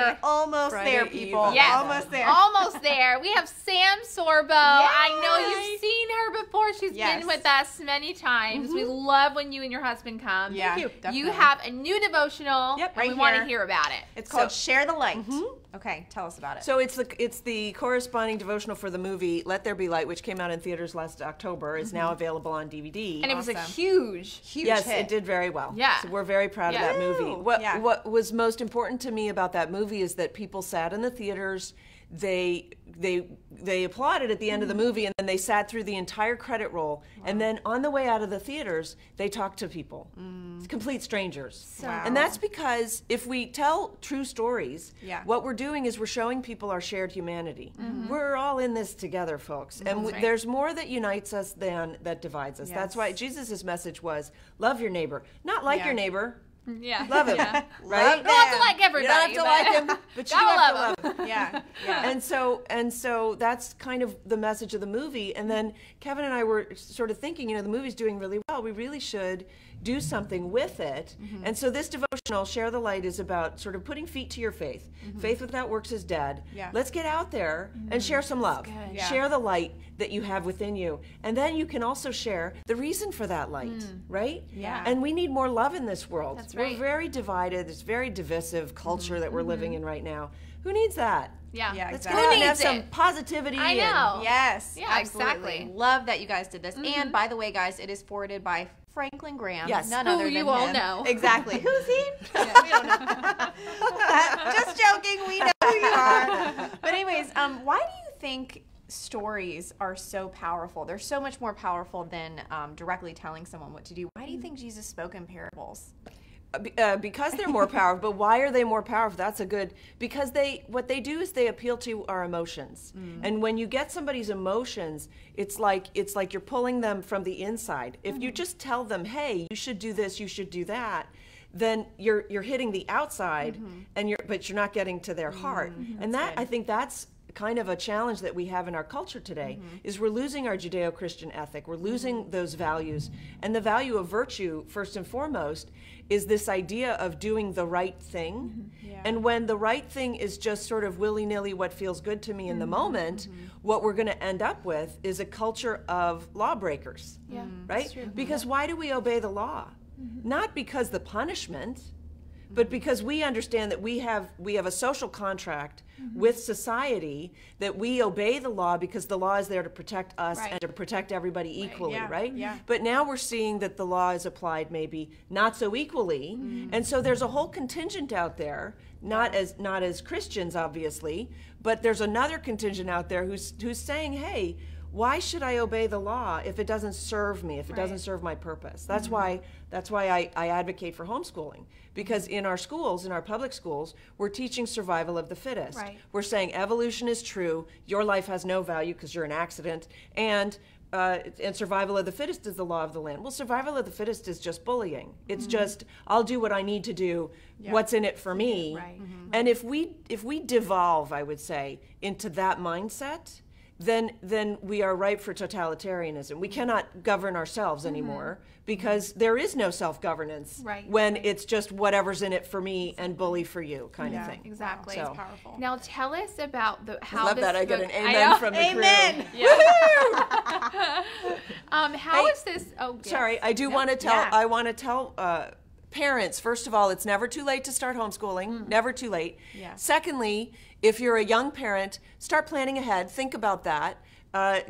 We're almost Friday there, Eve people. of Yes. Almost there. Almost there. We have Sam Sorbo. I know you've seen her before. She's been with us many times. We love when you and your husband come. Yeah, Thank you. definitely. You have a new devotional. Yep, and right we want to here. hear about it. It's called Share the Light. Okay, tell us about it. So it's the corresponding devotional for the movie Let There Be Light, which came out in theaters last October. Is now available on DVD. And it was a Awesome. huge Yes, hit. it did very well. Yeah. So we're very proud of that movie. What was most important to me about that movie is that people sat in the theaters, they applauded at the end of the movie, and then they sat through the entire credit roll, and then on the way out of the theaters, they talked to people, complete strangers. Wow. And that's because if we tell true stories, Yeah. what we're doing is we're showing people our shared humanity. We're all in this together, folks, and right. there's more that unites us than that divides us. Yes. That's why Jesus' message was, love your neighbor. Not like your neighbor, Yeah. love him, Yeah. right? You don't have to like everybody. You don't have to like him, but you gotta have love to love him. Yeah, yeah. And so that's kind of the message of the movie. And then Kevin and I were sort of thinking, the movie's doing really well. We really should do something with it. And so this devotional, Share the Light, is about sort of putting feet to your faith. Faith without works is dead. Yeah. Let's get out there and share some love. good. Yeah. Share the light that you have within you. And then you can also share the reason for that light, right? Yeah. And we need more love in this world. That's right. We're very divided. It's very divisive culture that we're living in right now. Who needs that? Yeah. Yeah, Let's exactly. get out and Who have needs some it? positivity. I and- know. Yes, Yeah, absolutely. exactly. Love that you guys did this. And by the way, guys, it is forwarded by Franklin Graham. Yes. None Who other than you all him. know. Exactly. Who's he? We don't know. Just joking. We know who you are. But anyways, why do you think stories are so powerful? They're so much more powerful than directly telling someone what to do. Why do you think Jesus spoke in parables? Because they're more powerful. But why are they more powerful? That's a good, because what they do is they appeal to our emotions. And when you get somebody's emotions, it's like you're pulling them from the inside. If you just tell them, hey, you should do this, you should do that, then you're hitting the outside, but you're not getting to their heart. And that, I think that's kind of a challenge that we have in our culture today, is we're losing our Judeo-Christian ethic. We're losing those values. And the value of virtue, first and foremost, is this idea of doing the right thing. Yeah. And when the right thing is just sort of willy-nilly what feels good to me in the moment, what we're going to end up with is a culture of lawbreakers. Yeah. Right? Because why do we obey the law? Not because the punishment, but because we understand that we have a social contract with society, that we obey the law because the law is there to protect us and to protect everybody equally, right? Yeah. But now we're seeing that the law is applied maybe not so equally, and so there's a whole contingent out there, not as Christians obviously, but there's another contingent out there who's saying, hey, why should I obey the law if it doesn't serve me, if it doesn't serve my purpose? That's why I advocate for homeschooling. Because in our schools, in our public schools, we're teaching survival of the fittest. Right. We're saying evolution is true, your life has no value because you're an accident, and survival of the fittest is the law of the land. Well, survival of the fittest is just bullying. It's just, I'll do what I need to do, what's in it for me. Right. And if we devolve, I would say, into that mindset, then we are ripe for totalitarianism. We cannot govern ourselves anymore because there is no self-governance when it's just whatever's in it for me and bully for you kind of thing. Exactly. So, Powerful. Now tell us about how I love this that. I get an book- amen from the Amen. crew. How is this? Oh, yes. Sorry, I do want to tell. I want to tell parents. First of all, it's never too late to start homeschooling. Never too late. Yeah. Secondly, if you're a young parent, start planning ahead. Think about that.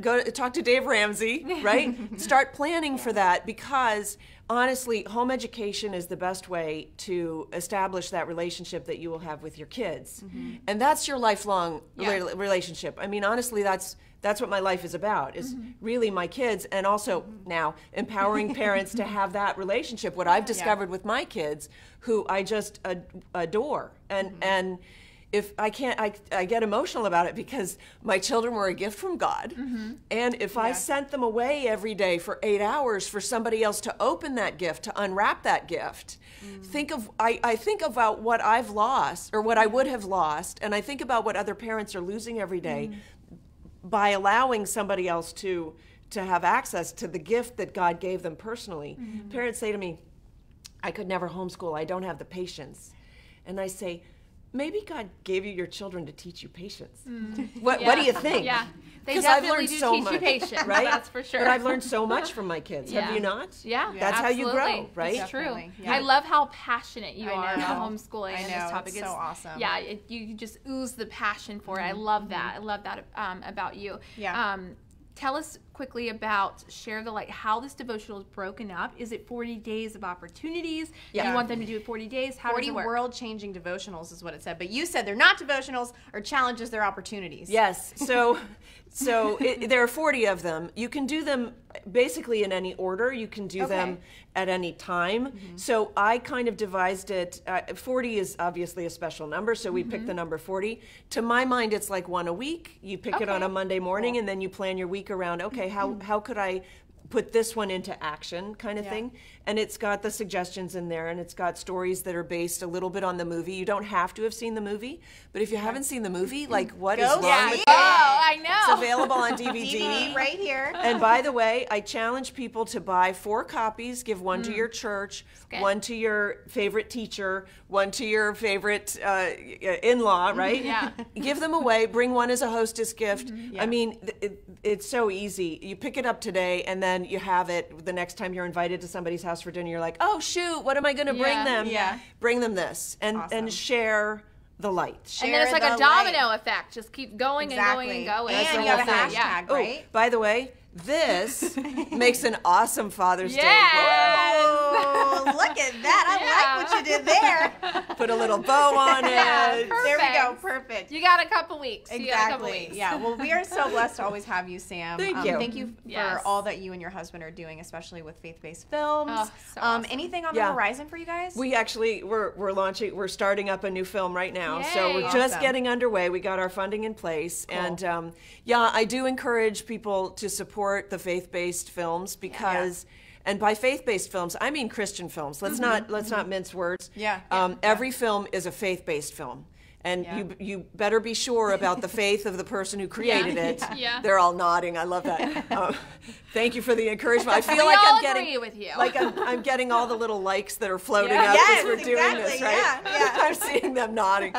Go talk to Dave Ramsey, right? Start planning for that, because honestly, home education is the best way to establish that relationship that you will have with your kids, and that's your lifelong relationship. I mean, honestly, that's what my life is about, is really my kids, and also now empowering parents to have that relationship. What I've discovered with my kids, who I just adore, and if I can't, I get emotional about it because my children were a gift from God. And if I sent them away every day for 8 hours for somebody else to open that gift, to unwrap that gift, I think about what I've lost, or what I would have lost, and I think about what other parents are losing every day by allowing somebody else to have access to the gift that God gave them personally. Parents say to me, I could never homeschool, I don't have the patience. And I say, maybe God gave you your children to teach you patience. What do you think? Yeah. They 'Cause I've definitely learned do so teach much, you patience, right? that's for sure. But I've learned so much from my kids. Have you not? Yeah, That's how you grow, absolutely. right? It's true. Definitely, yeah. I love how passionate you I are know. about homeschooling I and know, this topic. it's so awesome. Yeah, you just ooze the passion for it. I love that. I love that about you. Yeah. Tell us quickly about Share the Light, how this devotional is broken up. Is it 40 days of opportunities? Yeah. Do you want them to do it 40 days? How 40 does it work? world-changing devotionals is what it said. But you said they're not devotionals or challenges, they're opportunities. Yes. So there are 40 of them. You can do them basically in any order. You can do them at any time. So I kind of devised it. 40 is obviously a special number, so we picked the number 40. To my mind, it's like one a week. You pick it on a Monday morning, and then you plan your week around, okay, how could I put this one into action kind of thing. And it's got the suggestions in there, and it's got stories that are based a little bit on the movie. You don't have to have seen the movie, but if you haven't seen the movie, like what is wrong with Oh, I know. It's available on DVD. DVD right here. And by the way, I challenge people to buy 4 copies, give one to your church, one to your favorite teacher, one to your favorite in-law, right? Yeah. Give them away, bring one as a hostess gift. I mean, it's so easy. You pick it up today, and then you have it the next time you're invited to somebody's house for dinner. You're like, oh, shoot, what am I going to bring them? Yeah. Bring them this and share the light. And then it's like a domino effect. Just keep going and going and going. And That's you the have a whole thing. hashtag, right? Oh, by the way, this makes an awesome Father's Day. Oh, look at that. I like what you did there. Put a little bow on it. Yeah, There we go. perfect. Perfect. You got a couple weeks. You got a couple Exactly. weeks. Yeah. Well, we are so blessed to always have you, Sam. Thank you. Thank you for Yes. all that you and your husband are doing, especially with faith-based films. Oh, so awesome. Anything on the horizon for you guys? We actually we're starting up a new film right now. So we're Yay. just Awesome. getting underway. We got our funding in place, and I do encourage people to support the faith-based films because. And by faith-based films, I mean Christian films. Let's not mince words. Yeah. Every film is a faith-based film. And you better be sure about the faith of the person who created it. Yeah. They're all nodding. I love that. Thank you for the encouragement. I feel We like all I'm getting agree with you. like I'm getting all the little likes that are floating Yeah. up Yes, as we're doing this, exactly. right? Yeah. I'm seeing them nodding.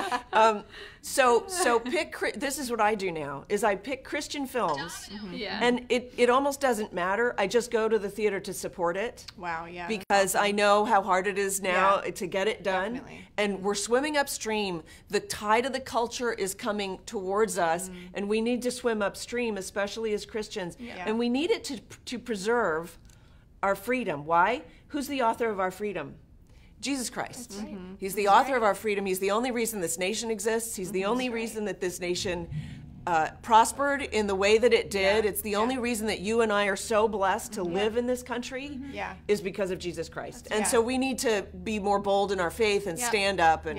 So pick. This is what I do now: is I pick Christian films, Yeah. and it almost doesn't matter. I just go to the theater to support it. Wow. Yeah. Because I know how hard it is now to get it done. Definitely. And we're swimming upstream. The tide of the culture is coming towards us, and we need to swim upstream, especially as Christians. And we need it to preserve our freedom. Why? Who's the author of our freedom? Jesus Christ. He's the author of our freedom. He's the only reason this nation exists. He's the only reason that this nation prospered in the way that it did. It's the only reason that you and I are so blessed to live in this country is because of Jesus Christ. And so we need to be more bold in our faith and stand up. And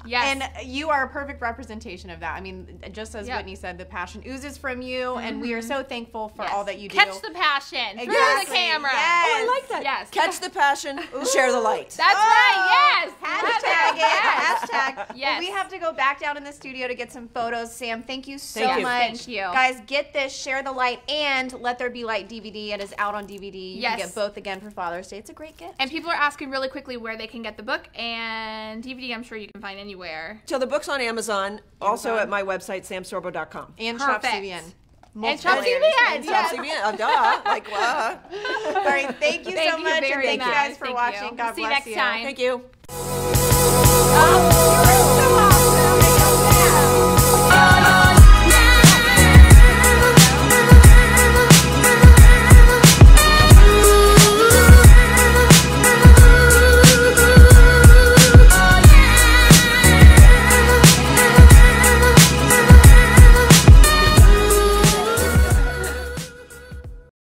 Yes. And you are a perfect representation of that. I mean, just as Whitney said, the passion oozes from you, and we are so thankful for all that you do. Catch the passion through the Exactly. camera. Yes. Oh, I like that. Yes. Catch the passion, share the light. That's right. Yes. Hashtag it. Yes. Hashtag. Yes. Well, we have to go back down in the studio to get some photos. Sam, thank you so Thank you. much. Thank you. Guys, get this, Share the Light, and Let There Be Light DVD. It is out on DVD. You Yes. can get both again for Father's Day. It's a great gift. And people are asking really quickly where they can get the book and DVD. I'm sure you can find anywhere. So the book's on Amazon, also at my website, samsorbo.com. And Shop Perfect. CBN. And Shop Multiple CBN. areas. Yes. Like, wow. All right, thank you Thank so you much, and very thank you much. guys for Thank watching. you. God See you bless next time. Thank you. Oh.